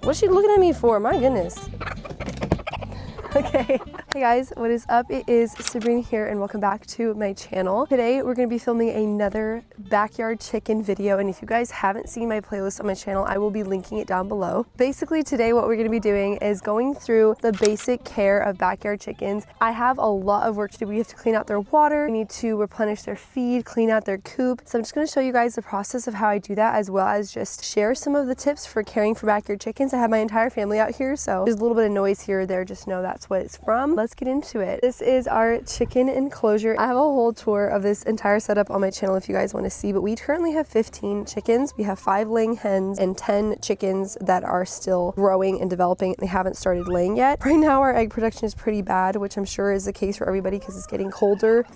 What's she looking at me for? My goodness. Okay. Hey guys, what is up? It is Sabrina here and welcome back to my channel. Today we're going to be filming another backyard chicken video, and if you guys haven't seen my playlist on my channel, I will be linking it down below. Basically today what we're going to be doing is going through the basic care of backyard chickens. I have a lot of work to do. We have to clean out their water, we need to replenish their feed, clean out their coop. So I'm just going to show you guys the process of how I do that, as well as just share some of the tips for caring for backyard chickens. I have my entire family out here, so there's a little bit of noise here or there, just know that's what it's from. Let's get into it. This is our chicken enclosure. I have a whole tour of this entire setup on my channel if you guys want to see, but we currently have 15 chickens. We have 5 laying hens and 10 chickens that are still growing and developing. They haven't started laying yet. Right now our egg production is pretty bad, which I'm sure is the case for everybody because it's getting colder.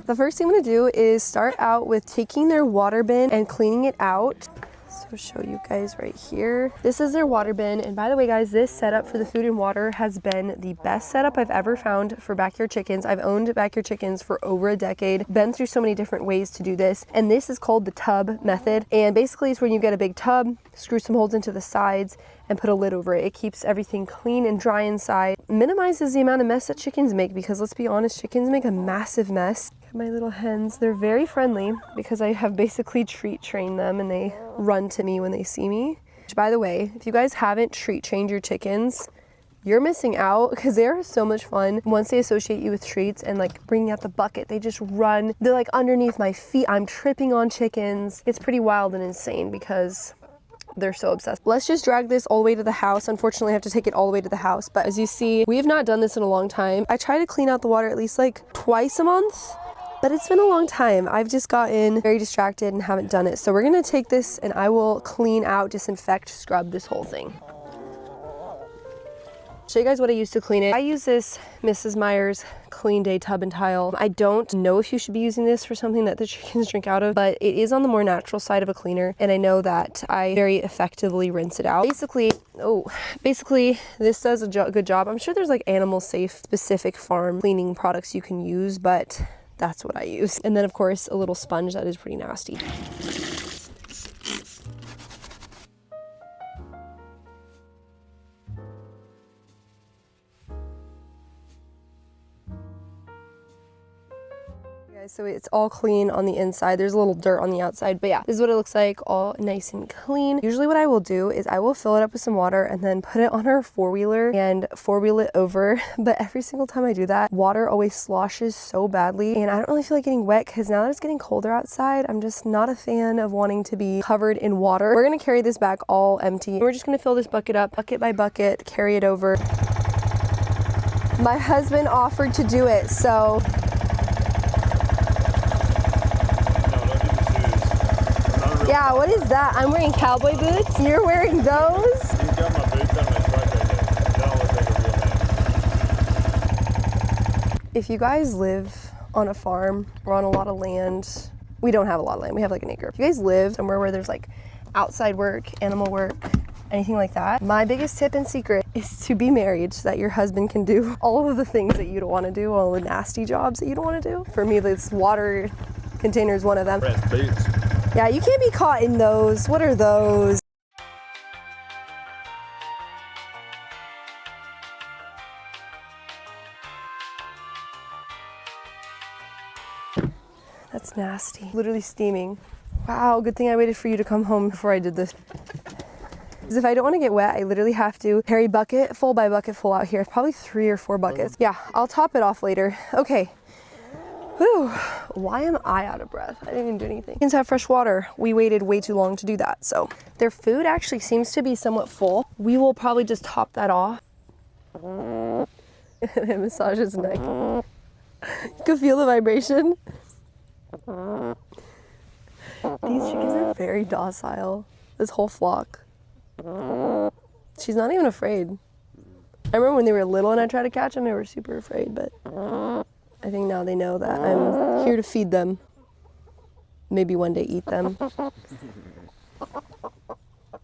The first thing I'm going to do is start out with taking their water bin and cleaning it out. So show you guys right here. This is their water bin, and by the way guys, this setup for the food and water has been the best setup I've ever found for backyard chickens. I've owned backyard chickens for over a decade, been through so many different ways to do this, and this is called the tub method. And basically it's when you get a big tub, screw some holes into the sides, and put a lid over it. It keeps everything clean and dry inside, minimizes the amount of mess that chickens make, because let's be honest, chickens make a massive mess. My little hens, they're very friendly because I have basically treat trained them and they run to me when they see me. Which, by the way, if you guys haven't treat trained your chickens, you're missing out because they are so much fun. Once they associate you with treats and like bringing out the bucket, they just run. They're like underneath my feet. I'm tripping on chickens. It's pretty wild and insane because they're so obsessed. Let's just drag this all the way to the house. Unfortunately, I have to take it all the way to the house. But as you see, we have not done this in a long time. I try to clean out the water at least like twice a month. But it's been a long time. I've just gotten very distracted and haven't done it. So we're gonna take this and I will clean out, disinfect, scrub this whole thing. Show you guys what I use to clean it. I use this Mrs. Meyer's Clean Day Tub and Tile. I don't know if you should be using this for something that the chickens drink out of, but it is on the more natural side of a cleaner, and I know that I very effectively rinse it out. Basically, this does a good job. I'm sure there's like animal safe specific farm cleaning products you can use, but that's what I use. And then of course, a little sponge that is pretty nasty. So it's all clean on the inside. There's a little dirt on the outside, but yeah, this is what it looks like, all nice and clean. Usually what I will do is I will fill it up with some water and then put it on our four-wheeler and four-wheel it over. But every single time I do that, water always sloshes so badly, and I don't really feel like getting wet because now that it's getting colder outside, I'm just not a fan of wanting to be covered in water. We're gonna carry this back all empty. And we're just gonna fill this bucket up, bucket by bucket, carry it over. My husband offered to do it, so yeah, what is that? I'm wearing cowboy boots. You're wearing those? You got my boots on my truck right there. I don't look like a real man. If you guys live on a farm or on a lot of land, we don't have a lot of land, we have like an acre. If you guys live somewhere where there's like outside work, animal work, anything like that, my biggest tip and secret is to be married so that your husband can do all of the things that you don't want to do, all the nasty jobs that you don't want to do. For me, this water container is one of them. Red boots. Yeah, you can't be caught in those. What are those? That's nasty. Literally steaming. Wow, good thing I waited for you to come home before I did this. Because if I don't want to get wet, I literally have to carry bucket full by bucket full out here. Probably 3 or 4 buckets. Yeah, I'll top it off later. Okay. Whew, why am I out of breath? I didn't even do anything. Chickens have fresh water. We waited way too long to do that. So their food actually seems to be somewhat full. We will probably just top that off. And massage his neck. You can feel the vibration. These chickens are very docile. This whole flock. She's not even afraid. I remember when they were little and I tried to catch them, they were super afraid, but I think now they know that I'm here to feed them. Maybe one day eat them.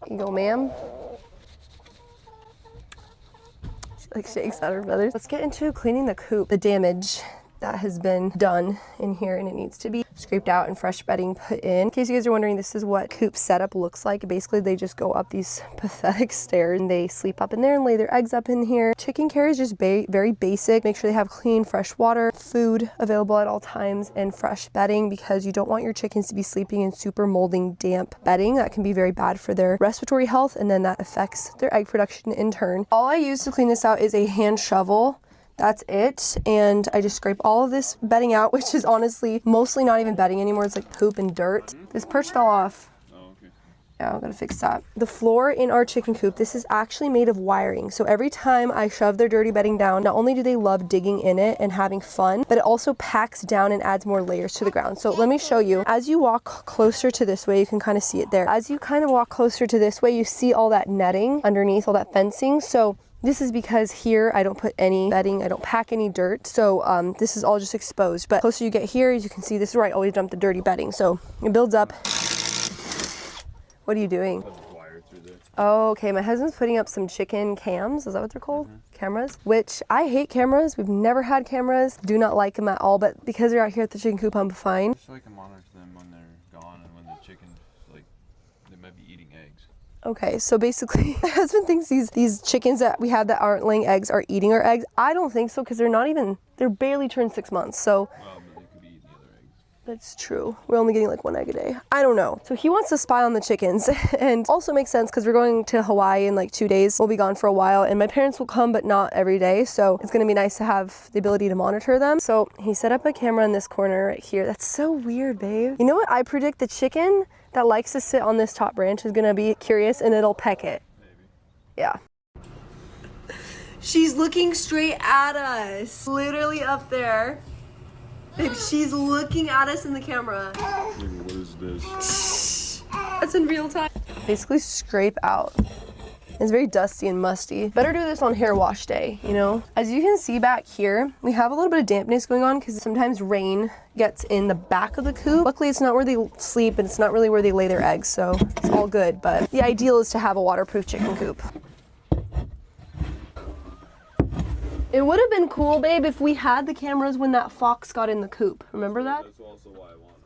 You go, ma'am. She like shakes out her feathers. Let's get into cleaning the coop. The damage that has been done in here, and it needs to be scraped out and fresh bedding put in. In case you guys are wondering, this is what Coop's setup looks like. Basically, they just go up these pathetic stairs and they sleep up in there and lay their eggs up in here. Chicken care is just very basic. Make sure they have clean, fresh water, food available at all times, and fresh bedding, because you don't want your chickens to be sleeping in super molding, damp bedding. That can be very bad for their respiratory health, and then that affects their egg production in turn. All I use to clean this out is a hand shovel. That's it. And I just scrape all of this bedding out, which is honestly mostly not even bedding anymore. It's like poop and dirt. This perch fell off. Oh, okay. Yeah, I'm gonna fix that. The floor in our chicken coop, this is actually made of wiring. So every time I shove their dirty bedding down, not only do they love digging in it and having fun, but it also packs down and adds more layers to the ground. So let me show you. As you walk closer to this way, you can kind of see it there. As you kind of walk closer to this way, you see all that netting underneath, all that fencing. So this is because here I don't put any bedding, I don't pack any dirt, so this is all just exposed. But closer you get here, as you can see, this is where I always dump the dirty bedding. So it builds up. What are you doing? Wire through there. Oh, okay, my husband's putting up some chicken cams, is that what they're called? Cameras, which I hate cameras. We've never had cameras, do not like them at all, but because they're out here at the chicken coop, I'm fine. Just so I can monitor them when they're gone and when the chickens, like, they might be eating eggs. Okay, so basically, my husband thinks these chickens that we have that aren't laying eggs are eating our eggs. I don't think so, because they're barely turned 6 months, so. Well, but they could be eating the other eggs. That's true. We're only getting like 1 egg a day. I don't know. So he wants to spy on the chickens, and also makes sense because we're going to Hawaii in like 2 days. We'll be gone for a while, and my parents will come, but not every day. So it's gonna be nice to have the ability to monitor them. So he set up a camera in this corner right here. That's so weird, babe. You know what? I predict the chicken that likes to sit on this top branch is gonna be curious and it'll peck it. Maybe. Yeah. She's looking straight at us. Literally up there. Babe, she's looking at us in the camera. What is this? That's in real time. Basically scrape out. It's very dusty and musty. Better do this on hair wash day, you know? As you can see back here, we have a little bit of dampness going on because sometimes rain gets in the back of the coop. Luckily, it's not where they sleep and it's not really where they lay their eggs, so it's all good. But the ideal is to have a waterproof chicken coop. It would have been cool, babe, if we had the cameras when that fox got in the coop. Remember that? That's also why I want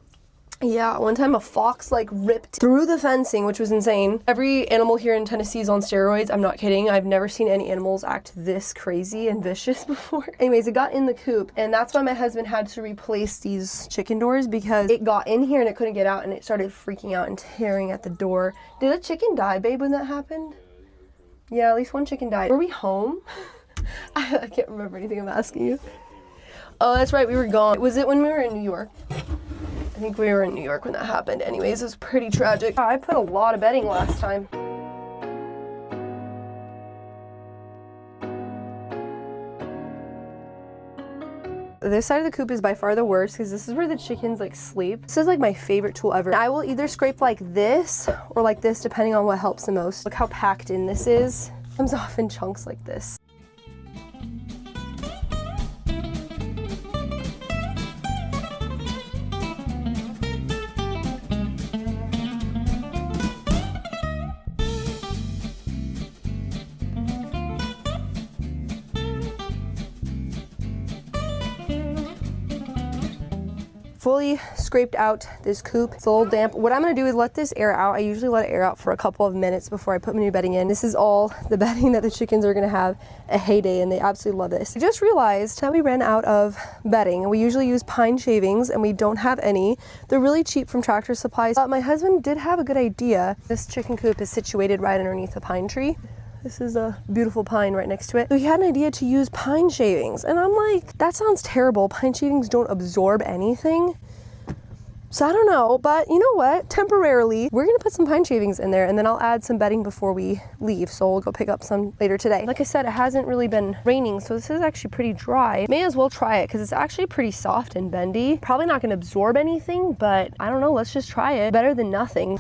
them. Yeah, one time a fox like ripped through the fencing, which was insane. Every animal here in Tennessee is on steroids. I'm not kidding. I've never seen any animals act this crazy and vicious before. Anyways, it got in the coop, and that's why my husband had to replace these chicken doors, because it got in here and it couldn't get out, and it started freaking out and tearing at the door. Did a chicken die, babe, when that happened? Yeah, at least one chicken died. Were we home? I can't remember anything. I'm asking you. Oh, that's right. We were gone. Was it when we were in New York? I think we were in New York when that happened. Anyways, it was pretty tragic. I put a lot of bedding last time. This side of the coop is by far the worst because this is where the chickens like sleep. This is like my favorite tool ever. I will either scrape like this or like this, depending on what helps the most. Look how packed in this is. It comes off in chunks like this. Fully scraped out this coop. It's a little damp. What I'm gonna do is let this air out. I usually let it air out for a couple of minutes before I put my new bedding in. This is all the bedding that the chickens are gonna have a heyday, and they absolutely love this. I just realized that we ran out of bedding, and we usually use pine shavings, and we don't have any. They're really cheap from Tractor Supply. But my husband did have a good idea. This chicken coop is situated right underneath a pine tree. This is a beautiful pine right next to it. So he had an idea to use pine shavings. And I'm like, that sounds terrible. Pine shavings don't absorb anything. So I don't know, but you know what? Temporarily, we're gonna put some pine shavings in there, and then I'll add some bedding before we leave. So we'll go pick up some later today. Like I said, it hasn't really been raining, so this is actually pretty dry. May as well try it because it's actually pretty soft and bendy. Probably not gonna absorb anything, but I don't know, let's just try it. Better than nothing.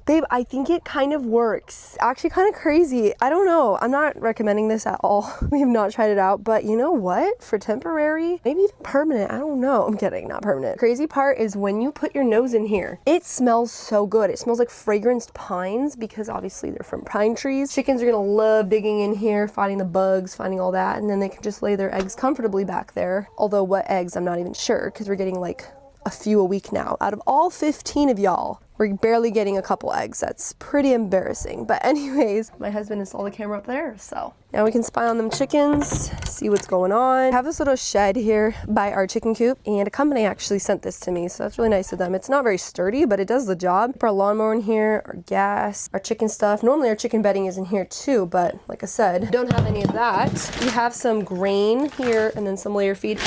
Babe, I think it kind of works. Actually kind of crazy. I don't know. I'm not recommending this at all. We have not tried it out, but you know what? For temporary, maybe even permanent, I don't know. I'm kidding, not permanent. Crazy part is when you put your nose in here, it smells so good. It smells like fragranced pines because obviously they're from pine trees. Chickens are gonna love digging in here, finding the bugs, finding all that, and then they can just lay their eggs comfortably back there. Although what eggs, I'm not even sure because we're getting like a few a week now. Out of all 15 of y'all, we're barely getting a couple eggs. That's pretty embarrassing. But anyways, my husband installed the camera up there, so now we can spy on them chickens, see what's going on. I have this little shed here by our chicken coop, and a company actually sent this to me, so that's really nice of them. It's not very sturdy, but it does the job. Put our lawnmower in here, our gas, our chicken stuff. Normally our chicken bedding is in here too, but like I said, don't have any of that. We have some grain here and then some layer feed.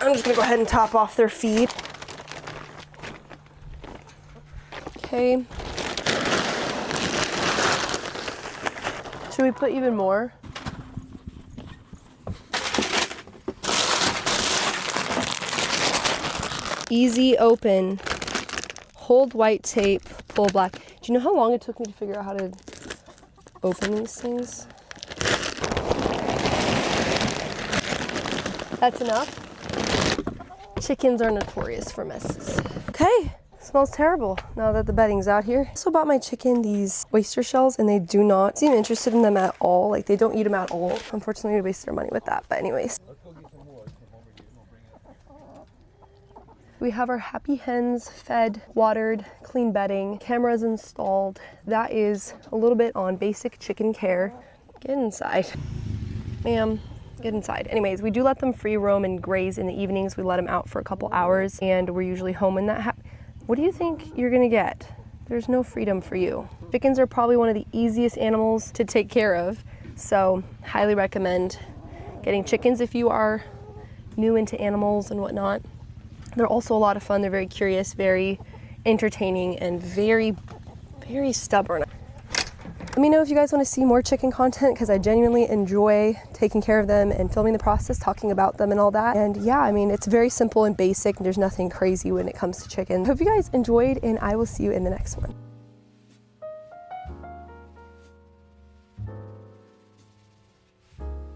I'm just gonna go ahead and top off their feed. Okay. Should we put even more? Easy open. Hold white tape, pull black. Do you know how long it took me to figure out how to open these things? That's enough. Chickens are notorious for messes. Okay. Smells terrible now that the bedding's out here. I also bought my chicken these oyster shells and they do not seem interested in them at all. Like they don't eat them at all. Unfortunately, we wasted our money with that. But anyways. We have our happy hens fed, watered, clean bedding, cameras installed. That is a little bit on basic chicken care. Get inside. Ma'am. Get inside. Anyways, we do let them free roam and graze in the evenings. We let them out for a couple hours and we're usually home when that happens. What do you think you're gonna get? There's no freedom for you. Chickens are probably one of the easiest animals to take care of, so highly recommend getting chickens if you are new into animals and whatnot. They're also a lot of fun. They're very curious, very entertaining, and very, very stubborn. Let me know if you guys want to see more chicken content because I genuinely enjoy taking care of them and filming the process, talking about them and all that. And yeah, I mean, it's very simple and basic. There's nothing crazy when it comes to chicken. Hope you guys enjoyed and I will see you in the next one.